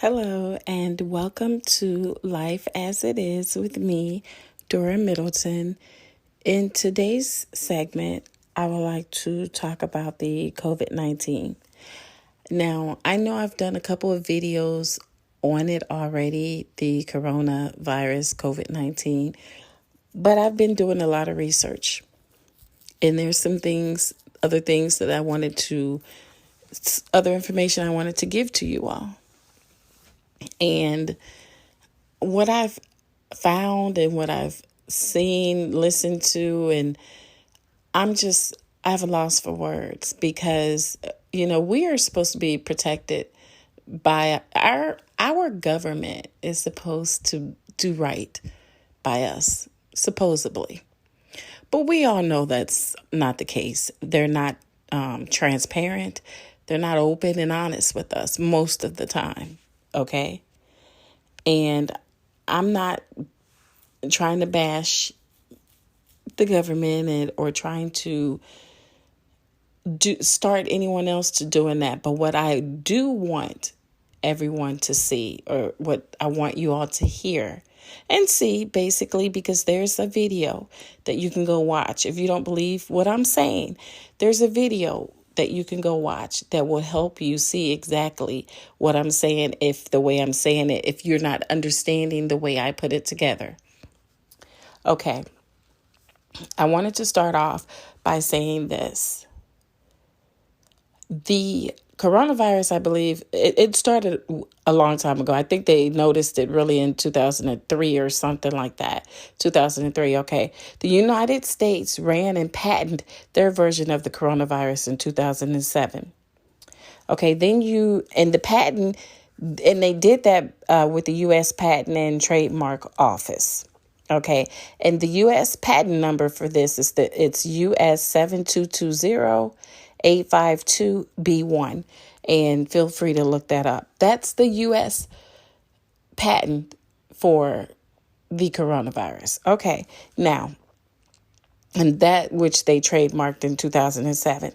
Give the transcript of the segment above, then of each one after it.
Hello, and welcome to Life as It Is with me, Dora Middleton. In today's segment, I would like to talk about the COVID-19. Now, I know I've done a couple of videos on it already, the coronavirus, COVID-19, but I've been doing a lot of research. And there's other things that other information I wanted to give to you all. And what I've found and what I've seen, listened to, and I have a loss for words because, we are supposed to be protected by our government is supposed to do right by us, supposedly. But we all know that's not the case. They're not transparent. They're not open and honest with us most of the time. Okay. And I'm not trying to bash the government or trying to start anyone else to doing that. But what I do want everyone to see, or what I want you all to hear and see, basically, because there's a video that you can go watch. If you don't believe what I'm saying, there's a video that you can go watch that will help you see exactly what I'm saying, the way I'm saying it, if you're not understanding the way I put it together. Okay. I wanted to start off by saying this. The coronavirus, I believe, it started a long time ago. I think they noticed it really in 2003 or something like that. 2003, okay. The United States ran and patented their version of the coronavirus in 2007. Okay, and the patent, and they did that with the U.S. Patent and Trademark Office. Okay, and the U.S. patent number for this it's US 7220852B1, and feel free to look that up. That's the U.S. patent for the coronavirus. Okay, now, and that which they trademarked in 2007.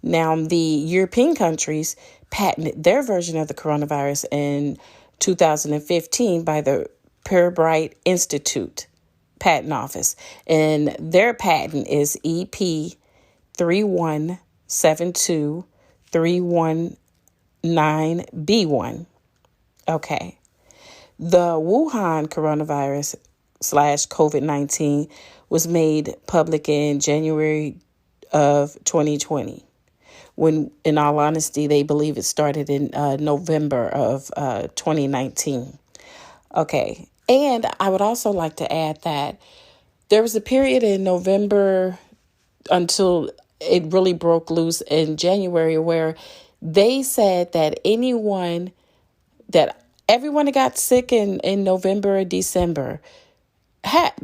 Now, the European countries patented their version of the coronavirus in 2015 by the Pirbright Institute Patent Office, and their patent is EP 3172319B1. Okay. The Wuhan coronavirus / COVID-19 was made public in January of 2020. When, in all honesty, they believe it started in November of 2019. Okay. And I would also like to add that there was a period in November until it really broke loose in January where they said that everyone that got sick in November or December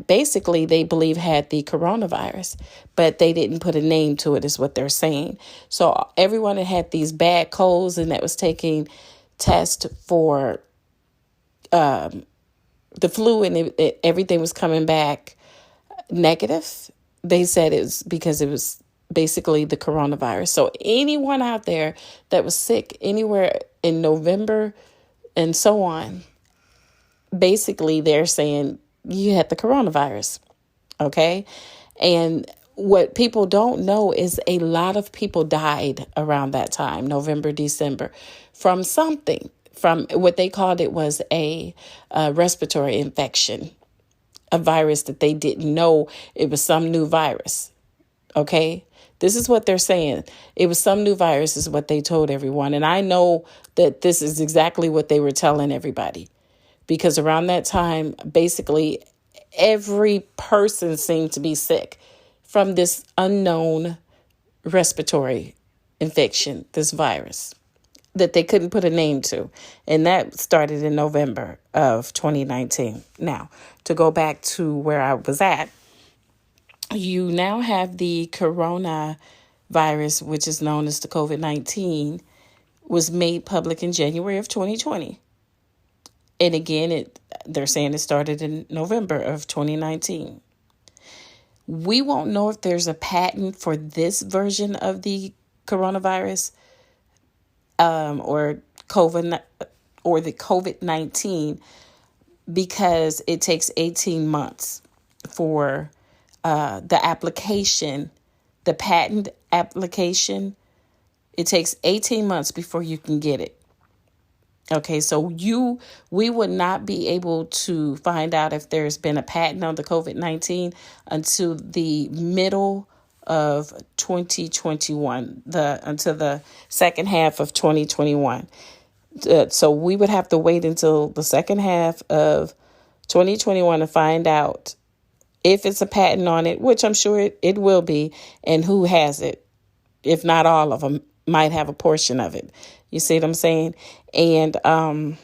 basically, they believe had the coronavirus, but they didn't put a name to it, is what they're saying. So everyone that had these bad colds and that was taking tests for the flu, and everything was coming back negative. They said it was because it was basically the coronavirus. So anyone out there that was sick anywhere in November and so on, basically they're saying you had the coronavirus. Okay. And what people don't know is a lot of people died around that time, November, December, from something. From what they called it was a respiratory infection, a virus that they didn't know it was some new virus. Okay, this is what they're saying. It was some new virus is what they told everyone. And I know that this is exactly what they were telling everybody, because around that time, basically every person seemed to be sick from this unknown respiratory infection, this virus that they couldn't put a name to. And that started in November of 2019. Now, to go back to where I was at, you now have the coronavirus, which is known as the COVID-19, was made public in January of 2020. And again, they're saying it started in November of 2019. We won't know if there's a patent for this version of the coronavirus or or the COVID-19 because it takes 18 months for the application, the patent application. It takes 18 months before you can get it. Okay, so we would not be able to find out if there's been a patent on the COVID-19 until the middle of 2021, until the second half of 2021. So we would have to wait until the second half of 2021 to find out if it's a patent on it, which I'm sure it will be, and who has it. If not all of them, might have a portion of it. You see what I'm saying? And I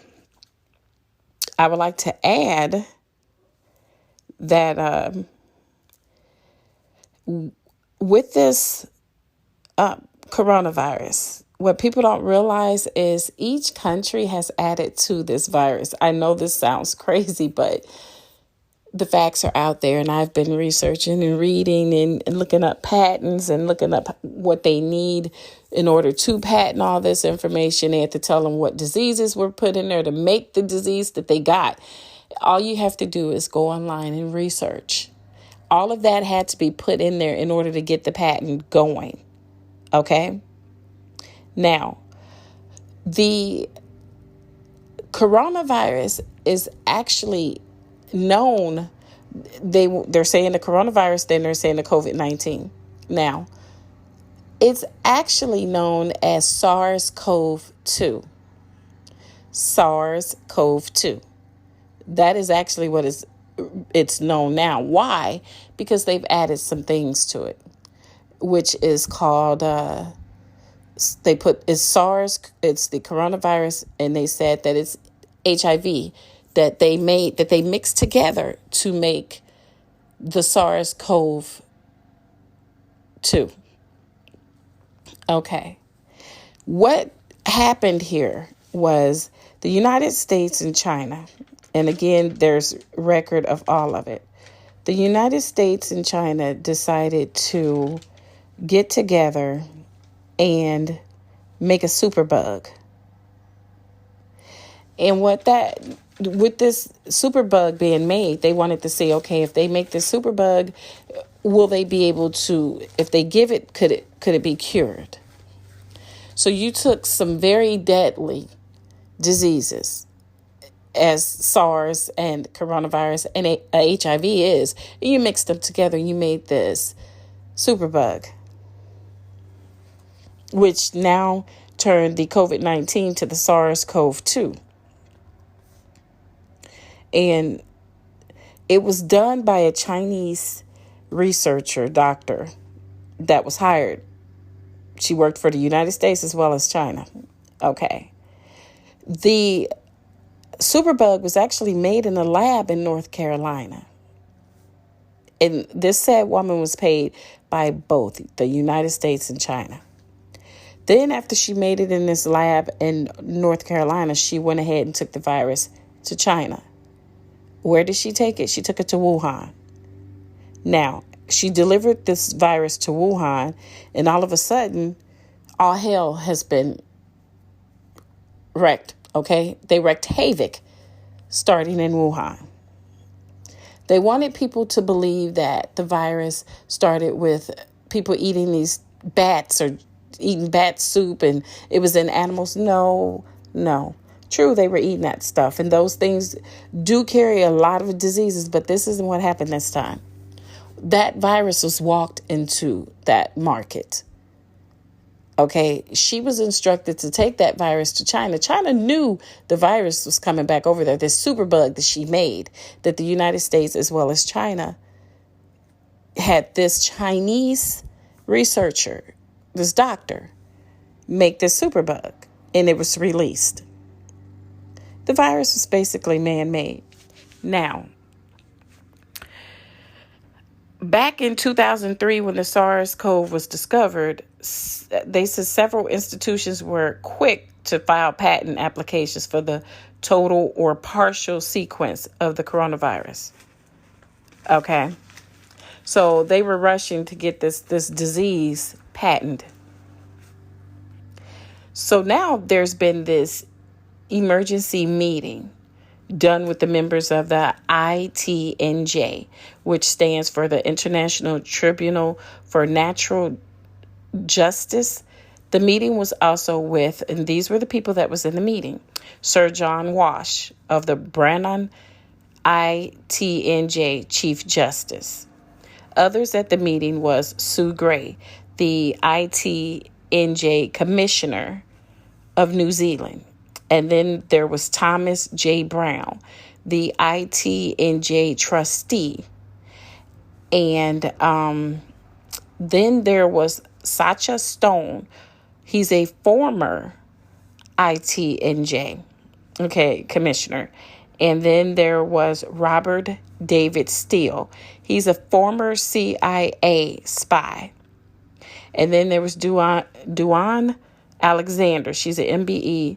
would like to add that with this coronavirus, what people don't realize is each country has added to this virus. I know this sounds crazy, but the facts are out there, and I've been researching and reading and looking up patents and looking up what they need in order to patent all this information. They had to tell them what diseases were put in there to make the disease that they got. All you have to do is go online and research. All of that had to be put in there in order to get the patent going. Okay? Now, the coronavirus is actually known. They're saying the coronavirus, then they're saying the COVID-19. Now, it's actually known as SARS-CoV-2. SARS-CoV-2. That is actually what it's known now. Why? Because they've added some things to it, which is called it's SARS, it's the coronavirus, and they said that it's HIV that they mixed together to make the SARS-CoV-2. Okay. What happened here was the United States and China, and again, there's record of all of it. The United States and China decided to get together and make a superbug. And with this superbug being made, they wanted to say, okay, if they make this superbug, will they be able to, if they give it, could it be cured? So you took some very deadly diseases, as SARS and coronavirus and HIV is, and you mixed them together and you made this superbug, which now turned the COVID-19 to the SARS-CoV-2. And it was done by a Chinese researcher, doctor, that was hired. She worked for the United States as well as China. Okay. The superbug was actually made in a lab in North Carolina. And this said woman was paid by both the United States and China. Then after she made it in this lab in North Carolina, she went ahead and took the virus to China. Where did she take it? She took it to Wuhan. Now, she delivered this virus to Wuhan, and all of a sudden, all hell has been wrecked, okay? They wreaked havoc starting in Wuhan. They wanted people to believe that the virus started with people eating these bats or eating bat soup and it was in animals. No. True, they were eating that stuff, and those things do carry a lot of diseases, but this isn't what happened this time. That virus was walked into that market. Okay, she was instructed to take that virus to China. China knew the virus was coming back over there. This superbug that she made, that the United States as well as China had this Chinese researcher, this doctor, make this superbug, and it was released. The virus was basically man-made. Now, back in 2003, when the SARS-CoV was discovered, they said several institutions were quick to file patent applications for the total or partial sequence of the coronavirus. Okay. So they were rushing to get this disease patented. So now there's been this emergency meeting done with the members of the ITNJ, which stands for the International Tribunal for Natural Justice. The meeting was also with, and these were the people that was in the meeting, Sir John Walsh of the Brannon ITNJ Chief Justice. Others at the meeting was Sue Gray, the ITNJ Commissioner of New Zealand. And then there was Thomas J. Brown, the ITNJ trustee. And then there was Sacha Stone. He's a former ITNJ, commissioner. And then there was Robert David Steele. He's a former CIA spy. And then there was Duan Alexander. She's an MBE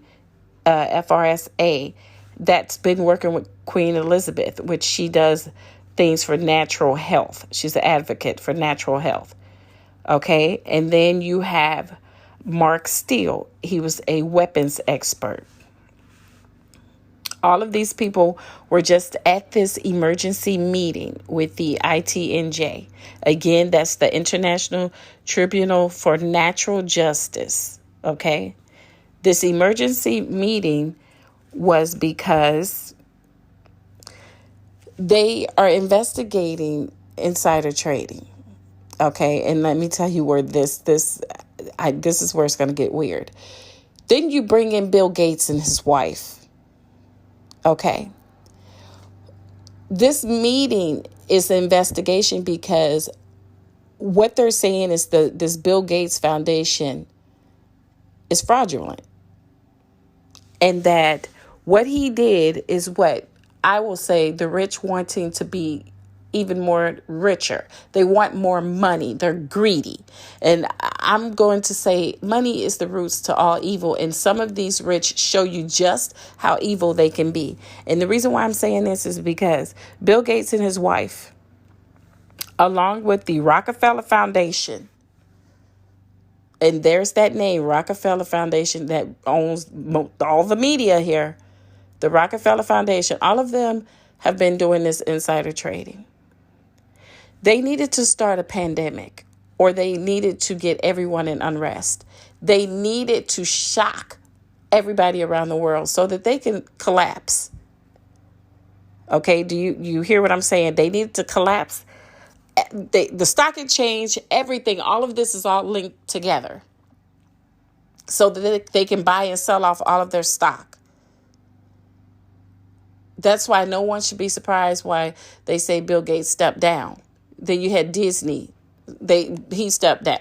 FRSA that's been working with Queen Elizabeth, which she does things for natural health. She's an advocate for natural health. Okay. And then you have Mark Steele. He was a weapons expert. All of these people were just at this emergency meeting with the ITNJ. Again, that's the International Tribunal for Natural Justice. Okay. This emergency meeting was because they are investigating insider trading. Okay, and let me tell you where this is where it's going to get weird. Then you bring in Bill Gates and his wife. Okay. This meeting is an investigation because what they're saying is this Bill Gates Foundation is fraudulent. And that what he did is what I will say the rich wanting to be even more richer. They want more money. They're greedy. And I'm going to say money is the roots to all evil. And some of these rich show you just how evil they can be. And the reason why I'm saying this is because Bill Gates and his wife, along with the Rockefeller Foundation, and there's that name, Rockefeller Foundation, that owns all the media here. The Rockefeller Foundation, all of them have been doing this insider trading. They needed to start a pandemic, or they needed to get everyone in unrest. They needed to shock everybody around the world so that they can collapse. Okay, do you hear what I'm saying? They needed to collapse. The stock exchange, everything, all of this is all linked together so that they can buy and sell off all of their stock. That's why no one should be surprised why they say Bill Gates stepped down. Then you had Disney. He stepped down.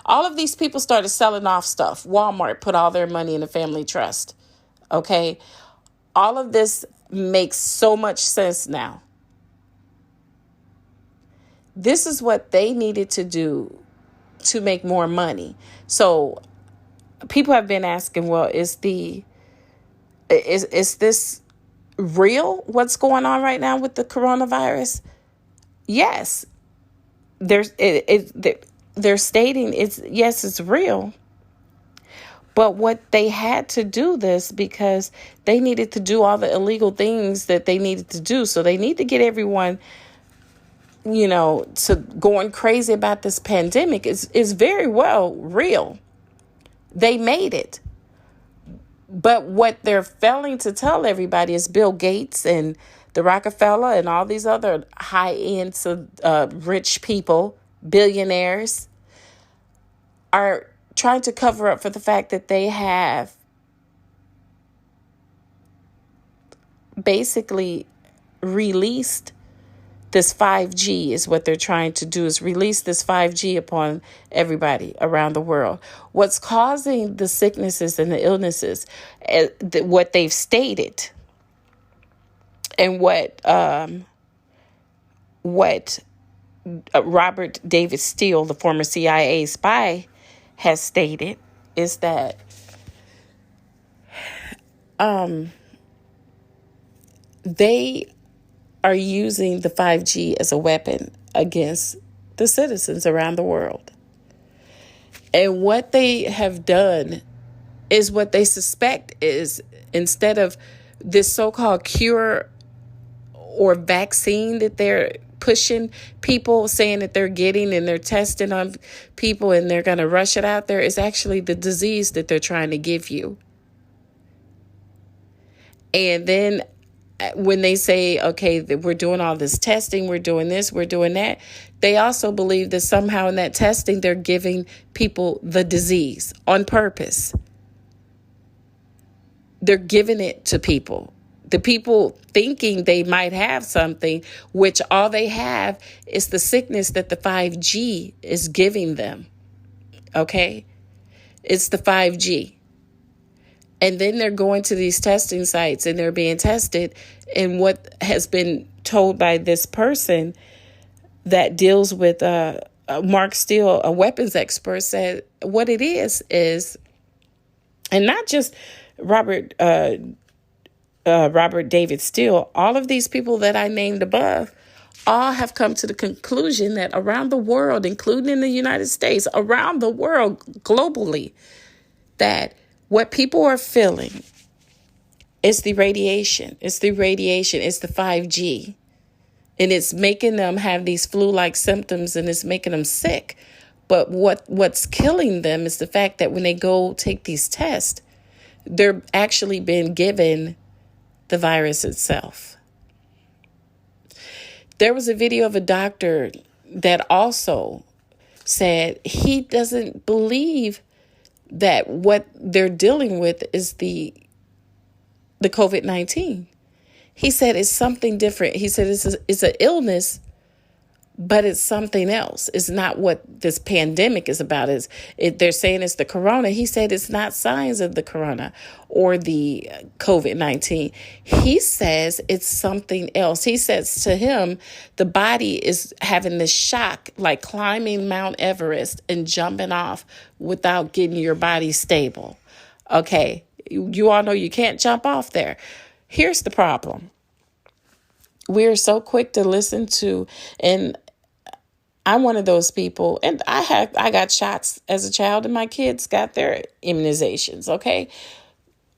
All of these people started selling off stuff. Walmart put all their money in the family trust. Okay. All of this makes so much sense now. This is what they needed to do to make more money. So people have been asking, well, is this real? What's going on right now with the coronavirus? Yes. They're stating it's real. But what they had to do this because they needed to do all the illegal things that they needed to do. So they need to get everyone to going crazy about this pandemic is very well real. They made it. But what they're failing to tell everybody is Bill Gates and the Rockefeller and all these other high-end rich people, billionaires, are trying to cover up for the fact that they have basically released this 5G is what they're trying to do, is release this 5G upon everybody around the world. What's causing the sicknesses and the illnesses, what they've stated, and what Robert David Steele, the former CIA spy, has stated, is that they are using the 5G as a weapon against the citizens around the world. And what they have done is what they suspect is, instead of this so-called cure or vaccine that they're pushing people, saying that they're getting and they're testing on people and they're going to rush it out there, is actually the disease that they're trying to give you. And then when they say, okay, that we're doing all this testing, we're doing this, we're doing that, they also believe that somehow in that testing, they're giving people the disease on purpose. They're giving it to people. The people thinking they might have something, which all they have is the sickness that the 5G is giving them. Okay? It's the 5G. And then they're going to these testing sites and they're being tested. And what has been told by this person that deals with Mark Steele, a weapons expert, said what it is, and not just Robert David Steele, all of these people that I named above, all have come to the conclusion that around the world, including in the United States, around the world, globally, that what people are feeling is the radiation. It's the radiation. It's the 5G. And it's making them have these flu-like symptoms and it's making them sick. But what's killing them is the fact that when they go take these tests, they're actually being given the virus itself. There was a video of a doctor that also said he doesn't believe that what they're dealing with is the COVID-19. He said it's something different. He said it's an illness, but it's something else. It's not what this pandemic is about. They're saying it's the corona. He said it's not signs of the corona or the COVID-19. He says it's something else. He says to him, the body is having this shock, like climbing Mount Everest and jumping off without getting your body stable. Okay, you all know you can't jump off there. Here's the problem. We're so quick to listen to, and I'm one of those people, and I got shots as a child, and my kids got their immunizations, okay?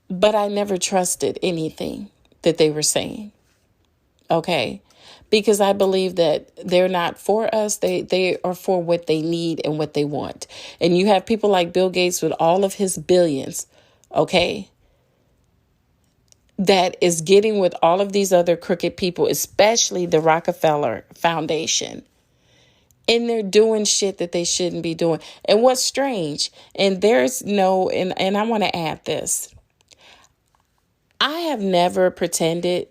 But I never trusted anything that they were saying, okay? Because I believe that they're not for us. They are for what they need and what they want. And you have people like Bill Gates with all of his billions, okay, that is getting with all of these other crooked people, especially the Rockefeller Foundation. And they're doing shit that they shouldn't be doing. And what's strange, and I want to add this. I have never pretended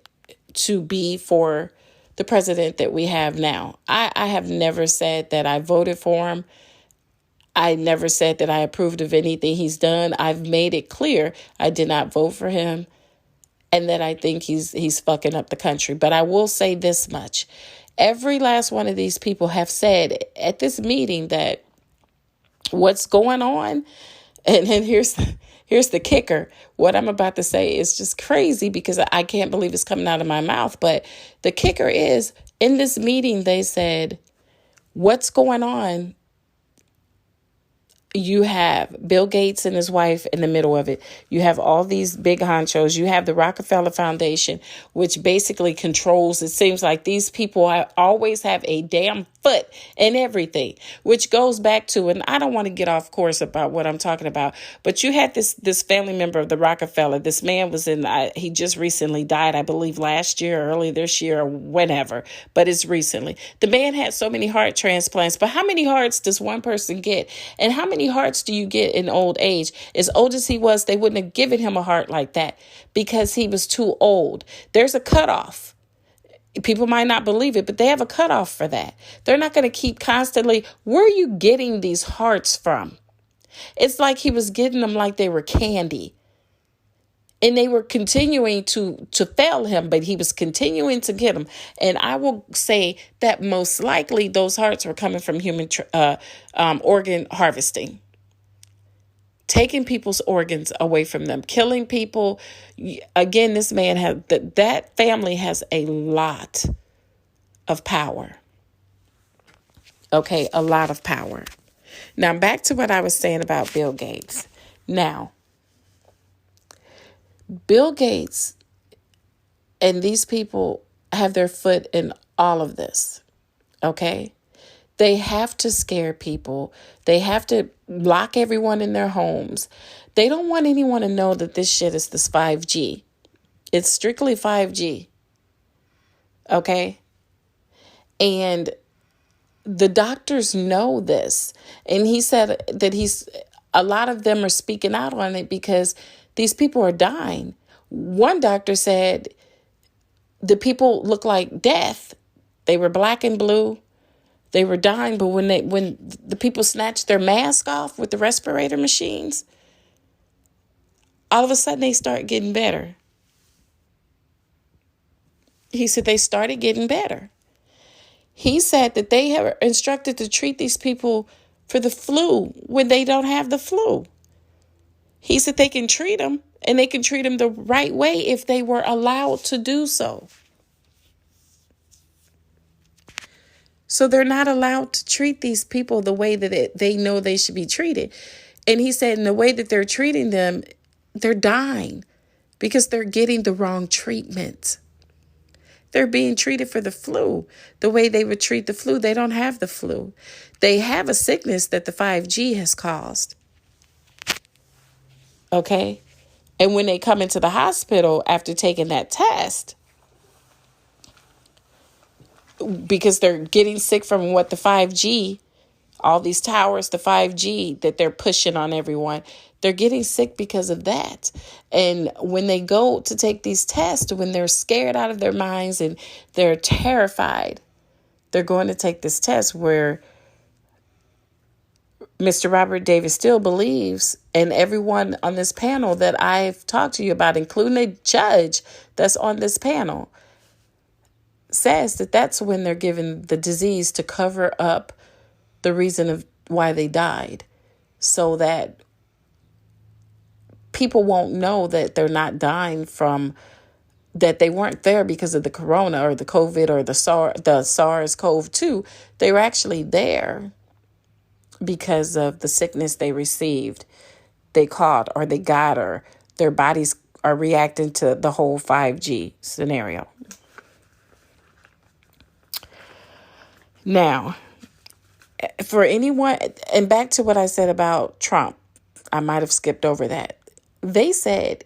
to be for the president that we have now. I have never said that I voted for him. I never said that I approved of anything he's done. I've made it clear I did not vote for him and that I think he's fucking up the country. But I will say this much. Every last one of these people have said at this meeting that what's going on, and here's the kicker. What I'm about to say is just crazy because I can't believe it's coming out of my mouth. But the kicker is, in this meeting, they said, what's going on? You have Bill Gates and his wife in the middle of it. You have all these big honchos. You have the Rockefeller Foundation, which basically controls. It seems like these people always have a damn foot in everything, which goes back to, and I don't want to get off course about what I'm talking about, but you had this family member of the Rockefeller. This man was he just recently died, I believe last year, or early this year, or whenever, but it's recently. The man had so many heart transplants, but how many hearts does one person get? And how many hearts do you get in old age? As old as he was, they wouldn't have given him a heart like that because he was too old. There's a cutoff. People might not believe it, but they have a cutoff for that. They're not going to keep constantly, where are you getting these hearts from? It's like he was getting them like they were candy. And they were continuing to fail him, but he was continuing to get them. And I will say that most likely those hearts were coming from human organ harvesting. Taking people's organs away from them, killing people. Again, this man that family has a lot of power. Okay, a lot of power. Now, back to what I was saying about Bill Gates. Now, Bill Gates and these people have their foot in all of this. Okay? They have to scare people. They have to lock everyone in their homes. They don't want anyone to know that this shit is this 5G. It's strictly 5G. Okay? And the doctors know this. And he said that a lot of them are speaking out on it because these people are dying. One doctor said the people look like death. They were black and blue. They were dying, but when the people snatched their mask off with the respirator machines, all of a sudden they start getting better. He said they started getting better. He said that they have instructed to treat these people for the flu when they don't have the flu. He said they can treat them, and they can treat them the right way if they were allowed to do so. So they're not allowed to treat these people the way that they know they should be treated. And he said in the way that they're treating them, they're dying because they're getting the wrong treatment. They're being treated for the flu the way they would treat the flu. They don't have the flu. They have a sickness that the 5G has caused. Okay? And when they come into the hospital after taking that test, because they're getting sick from what the 5G, all these towers, the 5G that they're pushing on everyone, they're getting sick because of that. And when they go to take these tests, when they're scared out of their minds and they're terrified, they're going to take this test where Mr. Robert David Steele believes, and everyone on this panel that I've talked to you about, including a judge that's on this panel, says that that's when they're given the disease to cover up the reason of why they died, so that people won't know that they're not dying from, that they weren't there because of the corona or the COVID or the SARS-CoV-2. They were actually there because of the sickness they received, they caught, or they got, or their bodies are reacting to the whole 5G scenario. Now, for anyone, and back to what I said about Trump, I might have skipped over that. They said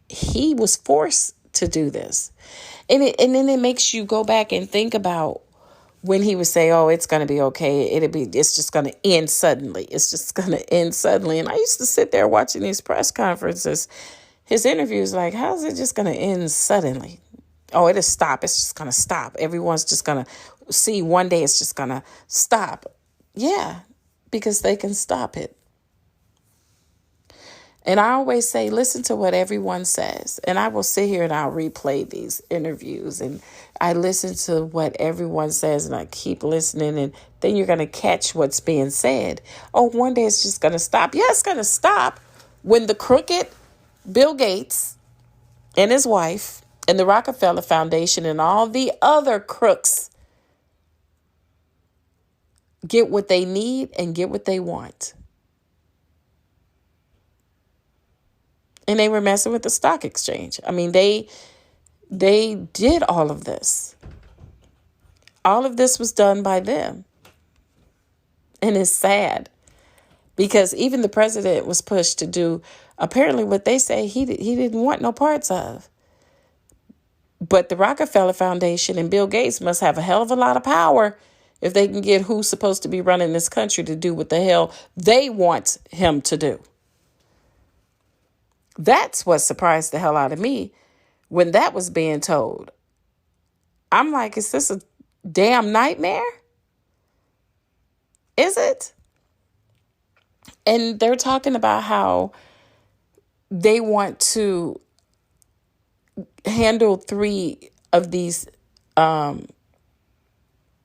he was forced to do this. And then it makes you go back and think about when he would say, oh, it's going to be okay. It's just going to end suddenly. It's just going to end suddenly. And I used to sit there watching these press conferences, his interviews, like, how's it just going to end suddenly? Oh, it'll stop. It's just going to stop. Everyone's just going to see one day it's just going to stop. Yeah, because they can stop it. And I always say, listen to what everyone says. And I will sit here and I'll replay these interviews. And I listen to what everyone says and I keep listening. And then you're going to catch what's being said. Oh, one day it's just going to stop. Yeah, it's going to stop when the crooked Bill Gates and his wife and the Rockefeller Foundation and all the other crooks get what they need and get what they want. And they were messing with the stock exchange. I mean, they did all of this. All of this was done by them. And it's sad because even the president was pushed to do apparently what they say he didn't want no parts of. But the Rockefeller Foundation and Bill Gates must have a hell of a lot of power if they can get who's supposed to be running this country to do what the hell they want him to do. That's what surprised the hell out of me when that was being told. I'm like, is this a damn nightmare? Is it? And they're talking about how they want to handle 3 of these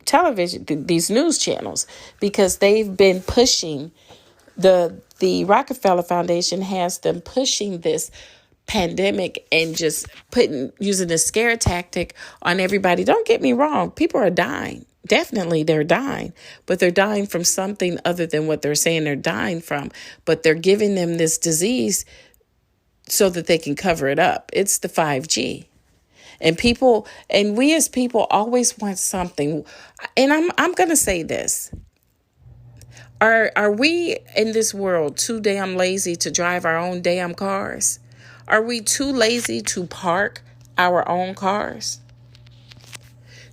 television, these news channels, because they've been pushing the Rockefeller Foundation has them pushing this pandemic and just using the scare tactic on everybody. Don't get me wrong. People are dying. Definitely they're dying, but they're dying from something other than what they're saying they're dying from. But they're giving them this disease so that they can cover it up. It's the 5G. And people, and we as people always want something. And I'm going to say this. Are we in this world too damn lazy to drive our own damn cars? Are we too lazy to park our own cars?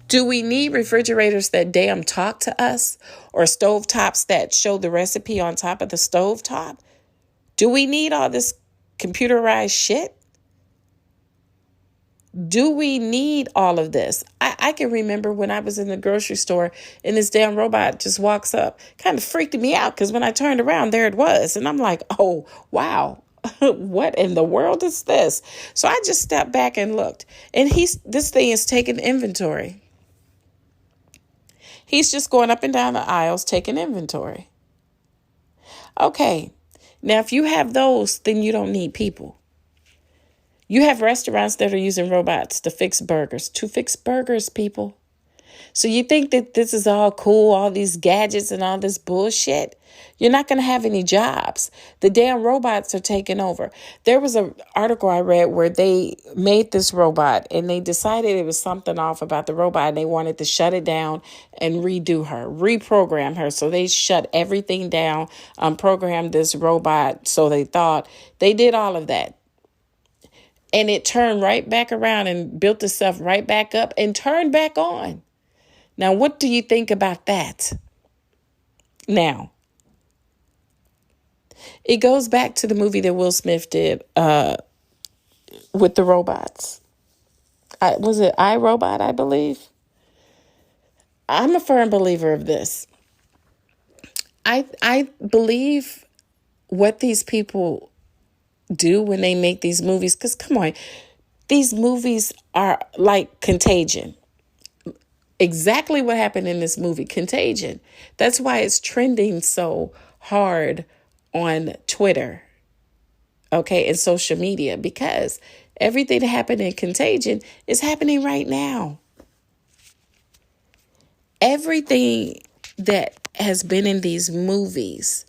Do we need refrigerators that damn talk to us, or stovetops that show the recipe on top of the stovetop? Do we need all this computerized shit? Do we need all of this? I can remember when I was in the grocery store and this damn robot just walks up. Kind of freaked me out because when I turned around, there it was. And I'm like, oh, wow. What in the world is this? So I just stepped back and looked. And this thing is taking inventory. He's just going up and down the aisles taking inventory. Okay. Now, if you have those, then you don't need people. You have restaurants that are using robots to fix burgers. To fix burgers, people. So you think that this is all cool, all these gadgets and all this bullshit? You're not going to have any jobs. The damn robots are taking over. There was an article I read where they made this robot and they decided it was something off about the robot and they wanted to shut it down and redo her, reprogram her. So they shut everything down, programmed this robot. So they thought they did all of that. And it turned right back around and built itself right back up and turned back on. Now, what do you think about that? Now, it goes back to the movie that Will Smith did with the robots. Was it iRobot, I believe? I'm a firm believer of this. I believe what these people do when they make these movies, because come on, these movies are like Contagion. Exactly what happened in this movie, Contagion. That's why it's trending so hard on Twitter, okay, and social media, because everything that happened in Contagion is happening right now. Everything that has been in these movies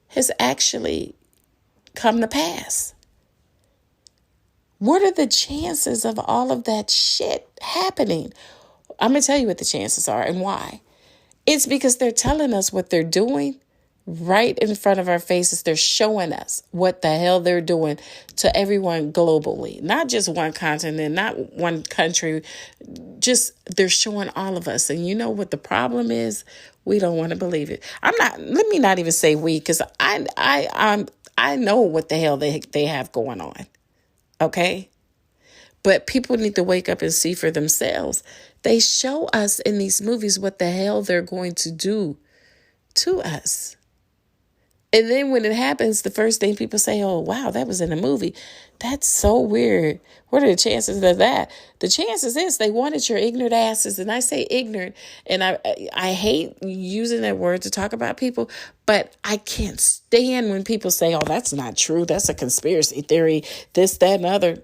has actually come to pass. What are the chances of all of that shit happening? I'm going to tell you what the chances are and why. It's because they're telling us what they're doing right in front of our faces. They're showing us what the hell they're doing to everyone globally, not just one continent, not one country, just they're showing all of us. And you know what the problem is? We don't want to believe it. Let me not even say we, because I know what the hell they have going on. Okay? But people need to wake up and see for themselves. They show us in these movies what the hell they're going to do to us. And then when it happens, the first thing people say, oh, wow, that was in a movie. That's so weird. What are the chances of that? The chances is they wanted your ignorant asses. And I say ignorant, and I hate using that word to talk about people, but I can't stand when people say, oh, that's not true. That's a conspiracy theory, this, that, and other.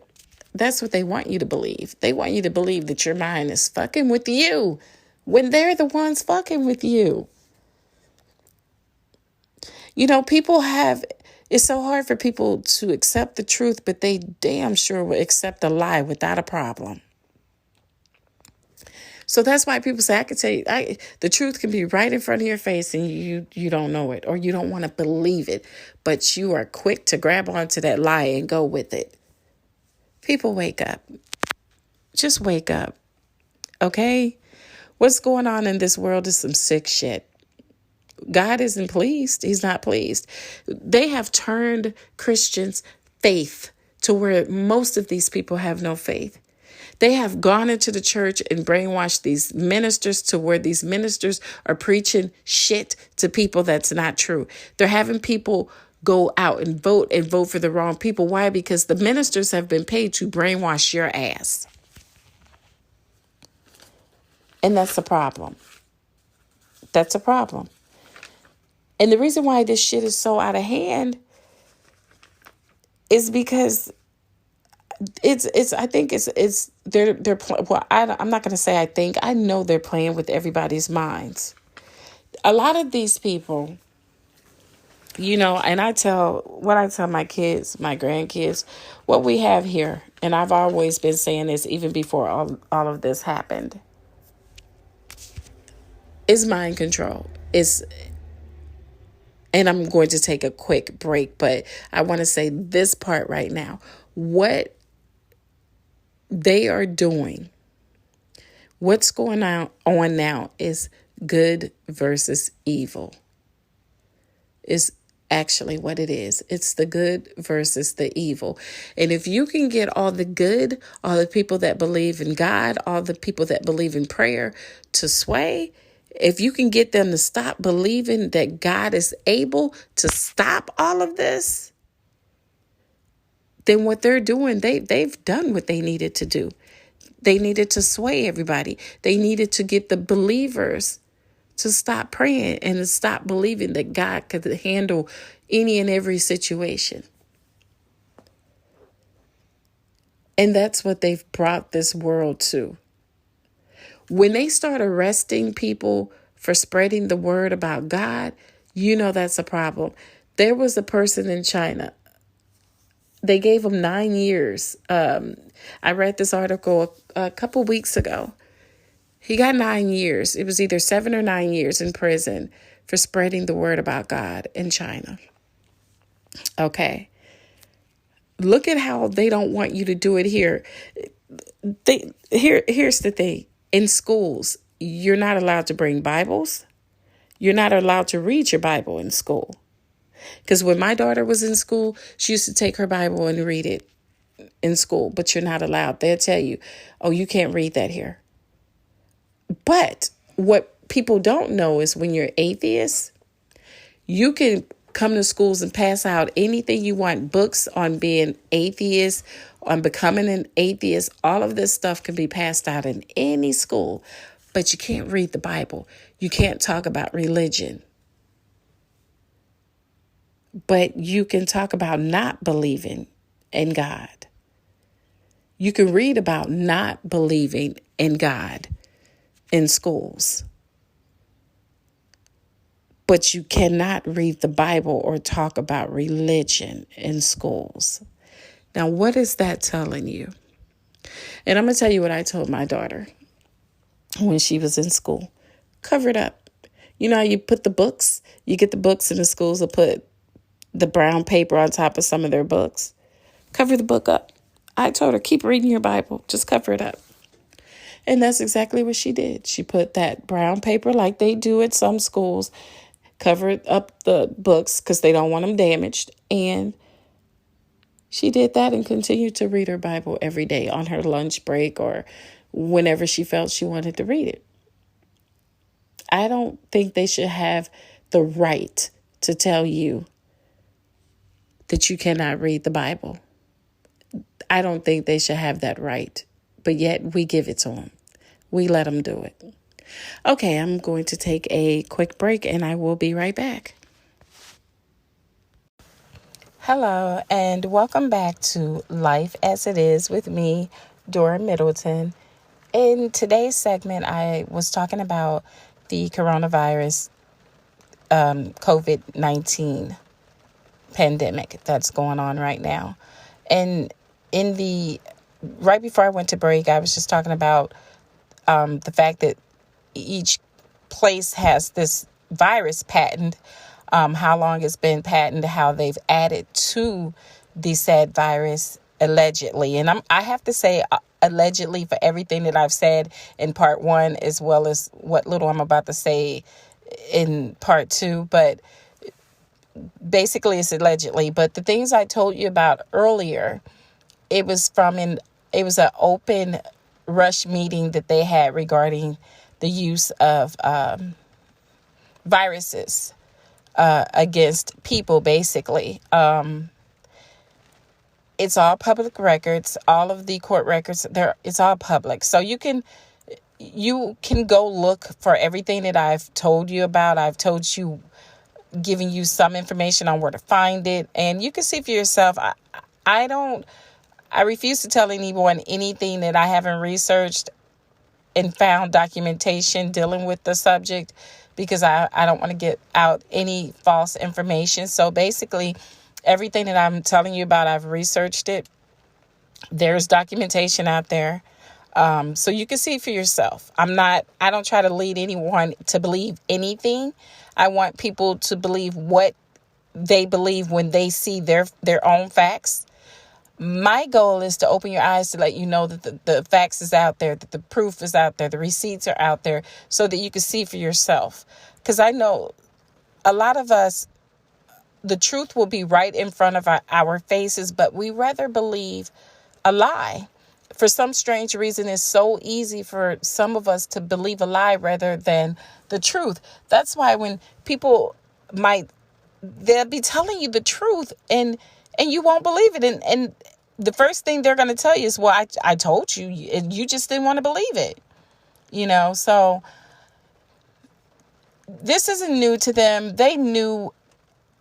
That's what they want you to believe. They want you to believe that your mind is fucking with you when they're the ones fucking with you. You know, it's so hard for people to accept the truth, but they damn sure will accept a lie without a problem. So that's why people say, I can tell you, the truth can be right in front of your face and you don't know it, or you don't want to believe it, but you are quick to grab onto that lie and go with it. People, wake up. Just wake up. Okay? What's going on in this world is some sick shit. God isn't pleased. He's not pleased. They have turned Christians' faith to where most of these people have no faith. They have gone into the church and brainwashed these ministers to where these ministers are preaching shit to people that's not true. They're having people go out and vote for the wrong people. Why? Because the ministers have been paid to brainwash your ass. And that's a problem. That's a problem. And the reason why this shit is so out of hand is because I'm not going to say I think, I know they're playing with everybody's minds. A lot of these people And I tell my kids, my grandkids, what we have here, and I've always been saying this even before all of this happened, is mind control. And I'm going to take a quick break, but I want to say this part right now. What they are doing, what's going on now is good versus evil. Is actually what it is. It's the good versus the evil. And if you can get all the good, all the people that believe in God, all the people that believe in prayer to sway, if you can get them to stop believing that God is able to stop all of this, then what they're doing, they've done what they needed to do. They needed to sway everybody. They needed to get the believers to stop praying and to stop believing that God could handle any and every situation. And that's what they've brought this world to. When they start arresting people for spreading the word about God, that's a problem. There was a person in China. They gave him 9 years. I read this article a couple weeks ago. He got 9 years. It was either 7 or 9 years in prison for spreading the word about God in China. Okay. Look at how they don't want you to do it here. Here's the thing. In schools, you're not allowed to bring Bibles. You're not allowed to read your Bible in school. Because when my daughter was in school, she used to take her Bible and read it in school. But you're not allowed. They'll tell you, oh, you can't read that here. But what people don't know is when you're atheist, you can come to schools and pass out anything you want. Books on being atheist, on becoming an atheist. All of this stuff can be passed out in any school. But you can't read the Bible. You can't talk about religion. But you can talk about not believing in God. You can read about not believing in God in schools. But you cannot read the Bible or talk about religion in schools. Now, what is that telling you? And I'm going to tell you what I told my daughter when she was in school. Cover it up. You know how you put the books? You get the books in the schools to put the brown paper on top of some of their books. Cover the book up. I told her, keep reading your Bible. Just cover it up. And that's exactly what she did. She put that brown paper like they do at some schools, covered up the books because they don't want them damaged. And she did that and continued to read her Bible every day on her lunch break or whenever she felt she wanted to read it. I don't think they should have the right to tell you that you cannot read the Bible. I don't think they should have that right. But yet we give it to them. We let them do it. Okay, I'm going to take a quick break and I will be right back. Hello, and welcome back to Life as It Is with me, Dora Middleton. In today's segment, I was talking about the coronavirus, COVID-19 pandemic that's going on right now. And right before I went to break, I was just talking about the fact that each place has this virus patent, how long it's been patented, how they've added to the said virus allegedly. And I have to say allegedly for everything that I've said in part one, as well as what little I'm about to say in part two. But basically it's allegedly. But the things I told you about earlier, it was an open rush meeting that they had regarding the use of viruses against people, basically. It's all public records. All of the court records, it's all public. So you can go look for everything that I've told you about. I've told you, giving you some information on where to find it. And you can see for yourself. I refuse to tell anyone anything that I haven't researched and found documentation dealing with the subject, because I don't want to get out any false information. So basically, everything that I'm telling you about, I've researched it. There's documentation out there. So you can see for yourself. I don't try to lead anyone to believe anything. I want people to believe what they believe when they see their own facts. My goal is to open your eyes to let you know that the facts is out there, that the proof is out there, the receipts are out there, so that you can see for yourself. Because I know a lot of us, the truth will be right in front of our faces, but we rather believe a lie. For some strange reason, it's so easy for some of us to believe a lie rather than the truth. That's why when people they'll be telling you the truth and you won't believe it. And the first thing they're going to tell you is, well, I told you, and you just didn't want to believe it. So this isn't new to them. They knew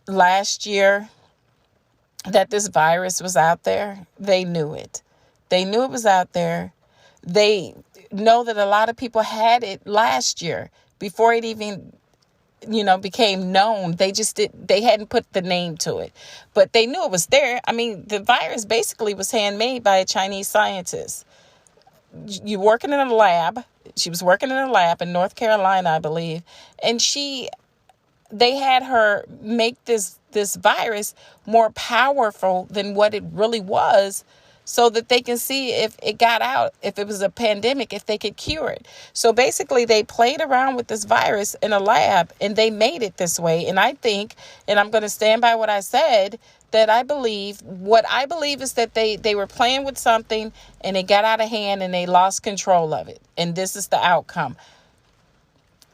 last year that this virus was out there. They knew it. They knew it was out there. They know that a lot of people had it last year before it even, became known. They hadn't put the name to it, but they knew it was there. I mean, the virus basically was handmade by a Chinese scientist. You working in a lab. She was working in a lab in North Carolina, I believe. And they had her make this virus more powerful than what it really was, so that they can see if it got out, if it was a pandemic, if they could cure it. So basically, they played around with this virus in a lab, and they made it this way. And I think, and I'm going to stand by what I said, that what I believe is that they were playing with something, and it got out of hand, and they lost control of it. And this is the outcome.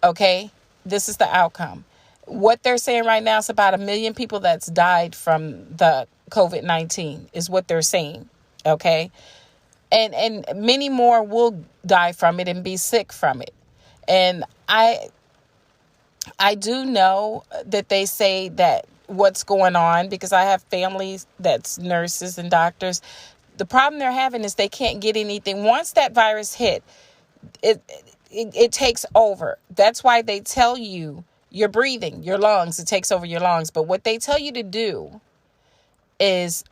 Okay? This is the outcome. What they're saying right now is about 1 million people that's died from the COVID-19 is what they're saying. Okay. And many more will die from it and be sick from it. And I do know that they say that what's going on, because I have families that's nurses and doctors. The problem they're having is they can't get anything. Once that virus hit, it takes over. That's why they tell you you're breathing, your lungs, it takes over your lungs. But what they tell you to do is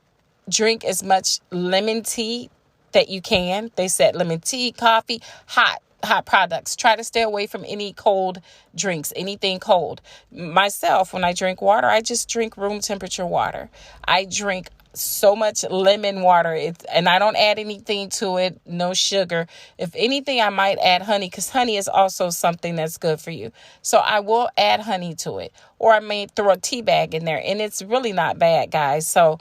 drink as much lemon tea that you can. They said lemon tea, coffee, hot products. Try to stay away from any cold drinks, anything cold. Myself, when I drink water, I just drink room temperature water. I drink so much lemon water, and I don't add anything to it, no sugar. If anything, I might add honey, because honey is also something that's good for you. So I will add honey to it, or I may throw a tea bag in there, and it's really not bad, guys. So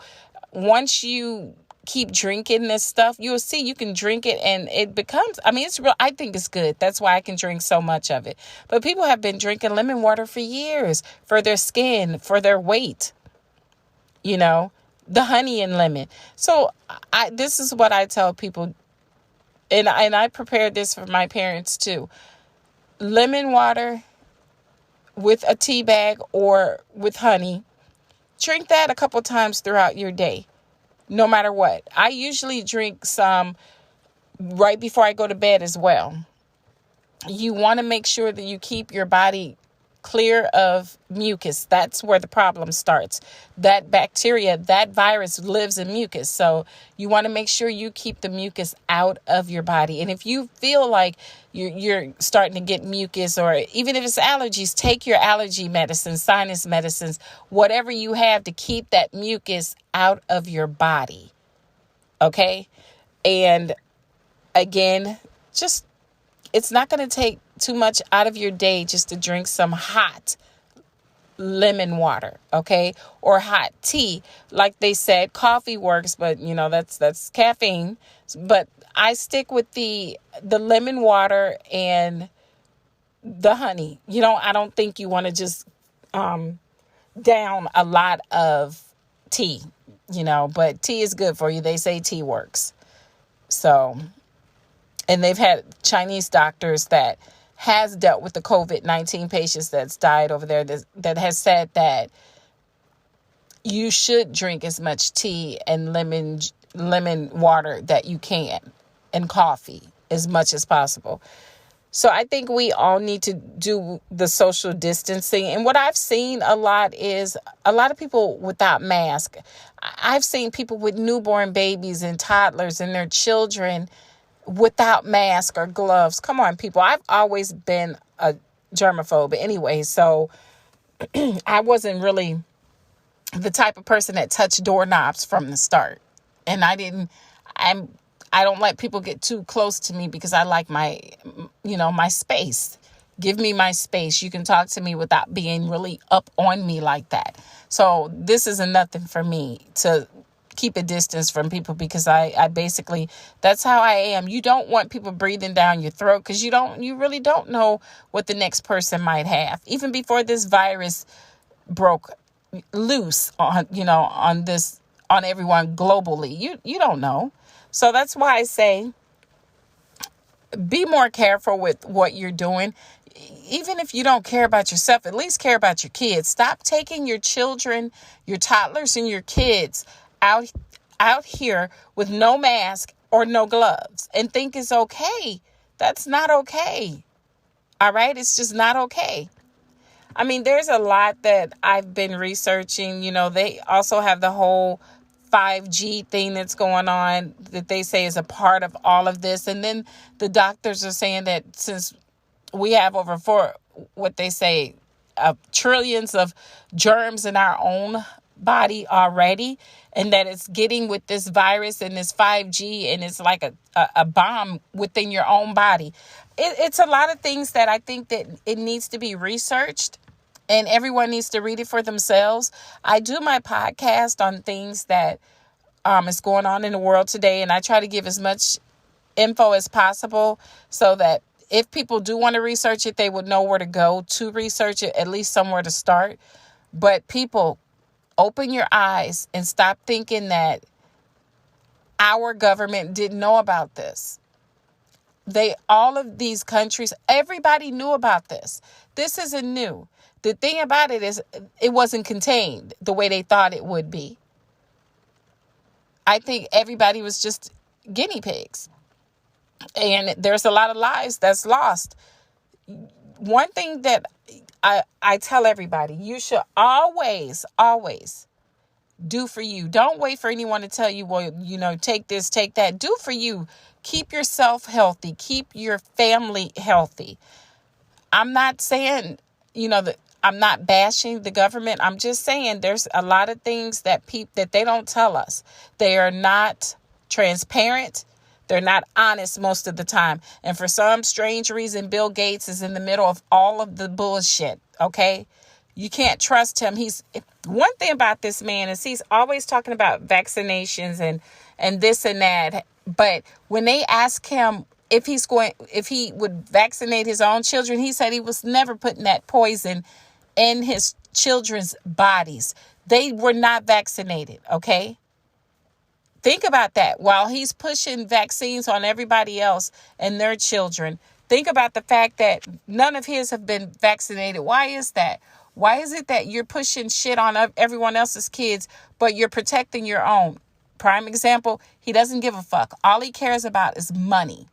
once you keep drinking this stuff, you'll see you can drink it and it becomes, it's real. I think it's good. That's why I can drink so much of it. But people have been drinking lemon water for years, for their skin, for their weight, the honey and lemon. So this is what I tell people. And I prepared this for my parents too. Lemon water with a tea bag or with honey. Drink that a couple times throughout your day, no matter what. I usually drink some right before I go to bed as well. You want to make sure that you keep your body clear of mucus. That's where the problem starts. That bacteria, that virus lives in mucus. So you want to make sure you keep the mucus out of your body. And if you feel like you're starting to get mucus, or even if it's allergies, take your allergy medicine, sinus medicines, whatever you have to keep that mucus out of your body. Okay? And again, it's not going to take too much out of your day just to drink some hot lemon water, okay? Or hot tea. Like they said, coffee works, but that's caffeine. But I stick with the lemon water and the honey. I don't think you want to just down a lot of tea, but tea is good for you. They say tea works. So, and they've had Chinese doctors that has dealt with the COVID-19 patients that's died over there that has said that you should drink as much tea and lemon water that you can, and coffee as much as possible. So I think we all need to do the social distancing. And what I've seen a lot is a lot of people without mask. I've seen people with newborn babies and toddlers and their children without mask or gloves. Come on, people. I've always been a germaphobe anyway, so I wasn't really the type of person that touched doorknobs from the start. And I'm I don't let people get too close to me because I like my space. Give me my space. You can talk to me without being really up on me like that. So this isn't nothing for me to keep a distance from people, because I basically, that's how I am. You don't want people breathing down your throat, because you really don't know what the next person might have. Even before this virus broke loose on everyone globally, you don't know. So that's why I say be more careful with what you're doing. Even if you don't care about yourself, at least care about your kids. Stop taking your children, your toddlers and your kids out here with no mask or no gloves and think it's okay. That's not okay. All right? It's just not okay. I mean, there's a lot that I've been researching. They also have the whole 5G thing that's going on that they say is a part of all of this. And then the doctors are saying that since we have over what they say, trillions of germs in our own body already, and that it's getting with this virus and this 5G, and it's like a bomb within your own body. It's a lot of things that I think that it needs to be researched, and everyone needs to read it for themselves. I do my podcast on things that is going on in the world today, and I try to give as much info as possible so that if people do want to research it, they would know where to go to research it, at least somewhere to start. But people, open your eyes and stop thinking that our government didn't know about this. All of these countries, everybody knew about this. This isn't new. The thing about it is it wasn't contained the way they thought it would be. I think everybody was just guinea pigs. And there's a lot of lives that's lost. One thing that I tell everybody, you should always do for you. Don't wait for anyone to tell you, well, take this, take that. Do for you. Keep yourself healthy. Keep your family healthy. I'm not saying, that I'm not bashing the government. I'm just saying there's a lot of things that they don't tell us. They are not transparent. They're not honest most of the time. And for some strange reason, Bill Gates is in the middle of all of the bullshit. Okay? You can't trust him. One thing about this man is he's always talking about vaccinations and this and that. But when they ask him if he would vaccinate his own children, he said he was never putting that poison in his children's bodies. They were not vaccinated. Okay? Think about that. While he's pushing vaccines on everybody else and their children, think about the fact that none of his have been vaccinated. Why is that? Why is it that you're pushing shit on everyone else's kids, but you're protecting your own? Prime example, he doesn't give a fuck. All he cares about is money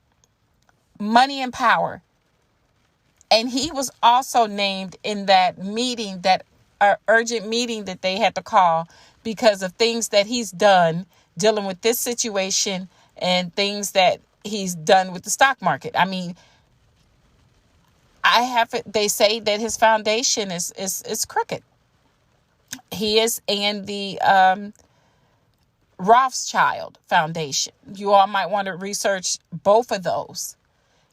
and power. And he was also named in that meeting, that urgent meeting that they had to call because of things that he's done dealing with this situation and things that he's done with the stock market. I mean, they say that his foundation is crooked. He is in the Rothschild Foundation. You all might want to research both of those,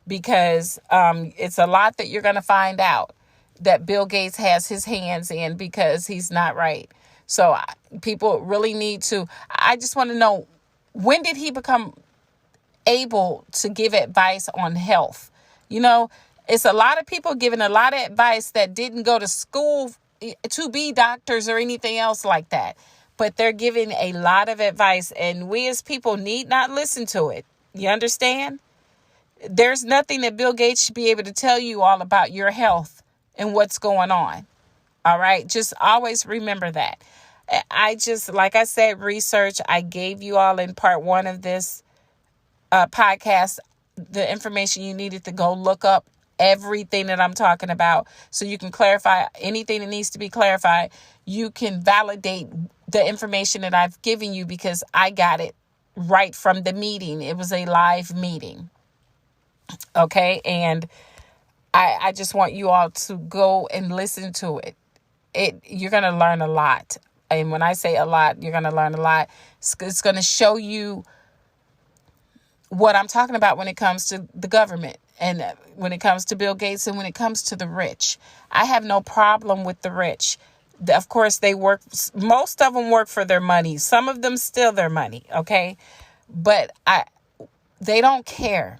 because it's a lot that you're going to find out that Bill Gates has his hands in, because he's not right. So people really need to, I just want to know, when did he become able to give advice on health? It's a lot of people giving a lot of advice that didn't go to school to be doctors or anything else like that. But they're giving a lot of advice, and we as people need not listen to it. You understand? There's nothing that Bill Gates should be able to tell you all about your health and what's going on. All right. Just always remember that. Like I said, research. I gave you all in part 1 of this podcast. the information you needed to go look up everything that I'm talking about so you can clarify anything that needs to be clarified. You can validate the information that I've given you because I got it right from the meeting. It was a live meeting. Okay. And I just want you all to go and listen to it. You're going to learn a lot. And when I say a lot, you're going to learn a lot. It's going to show you what I'm talking about when it comes to the government and when it comes to Bill Gates and when it comes to the rich. I have no problem with the rich. Of course, they work. Most of them work for their money. Some of them steal their money. Okay. But they don't care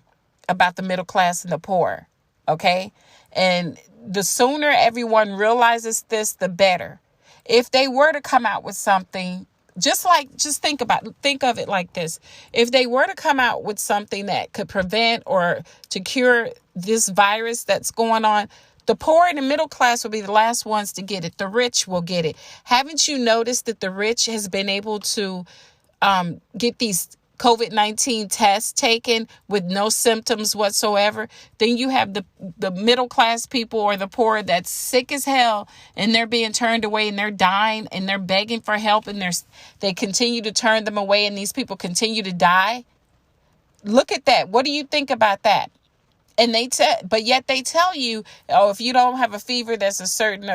about the middle class and the poor. Okay. And the sooner everyone realizes this, the better. If they were to come out with something, just think of it like this. If they were to come out with something that could prevent or to cure this virus that's going on, the poor and the middle class will be the last ones to get it. The rich will get it. Haven't you noticed that the rich has been able to get these COVID-19 tests taken with no symptoms whatsoever? Then you have the middle class people or the poor that's sick as hell and they're being turned away and they're dying and they're begging for help and they continue to turn them away and these people continue to die. Look at that. What do you think about that? And but yet they tell you, oh, if you don't have a fever that's a certain,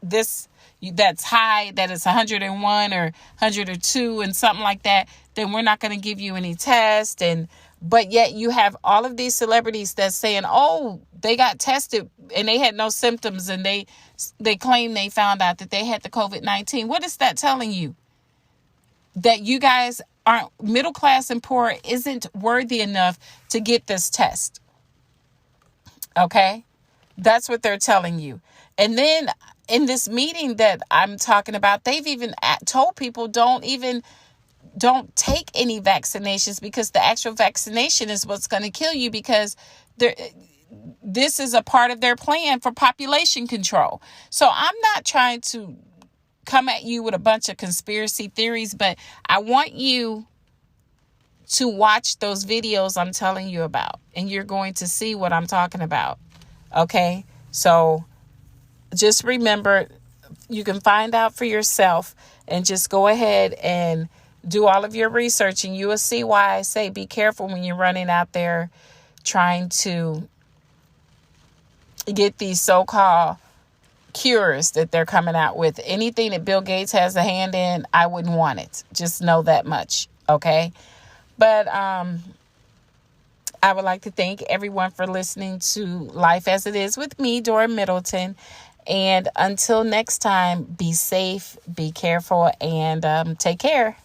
that's high, that it's 101 or 102 and something like that, then we're not going to give you any test. But yet you have all of these celebrities that's saying, oh, they got tested and they had no symptoms and they claim they found out that they had the COVID-19. What is that telling you? That you guys aren't, middle class and poor isn't worthy enough to get this test. Okay? That's what they're telling you. And then in this meeting that I'm talking about, they've even told people don't take any vaccinations because the actual vaccination is what's going to kill you because this is a part of their plan for population control. So I'm not trying to come at you with a bunch of conspiracy theories, but I want you to watch those videos I'm telling you about, and you're going to see what I'm talking about. Okay? So just remember, you can find out for yourself and just go ahead and do all of your research, and you will see why I say be careful when you're running out there trying to get these so-called cures that they're coming out with. Anything that Bill Gates has a hand in, I wouldn't want it. Just know that much. Okay? But I would like to thank everyone for listening to Life as It Is with me, Dora Middleton. And until next time, be safe, be careful, and take care.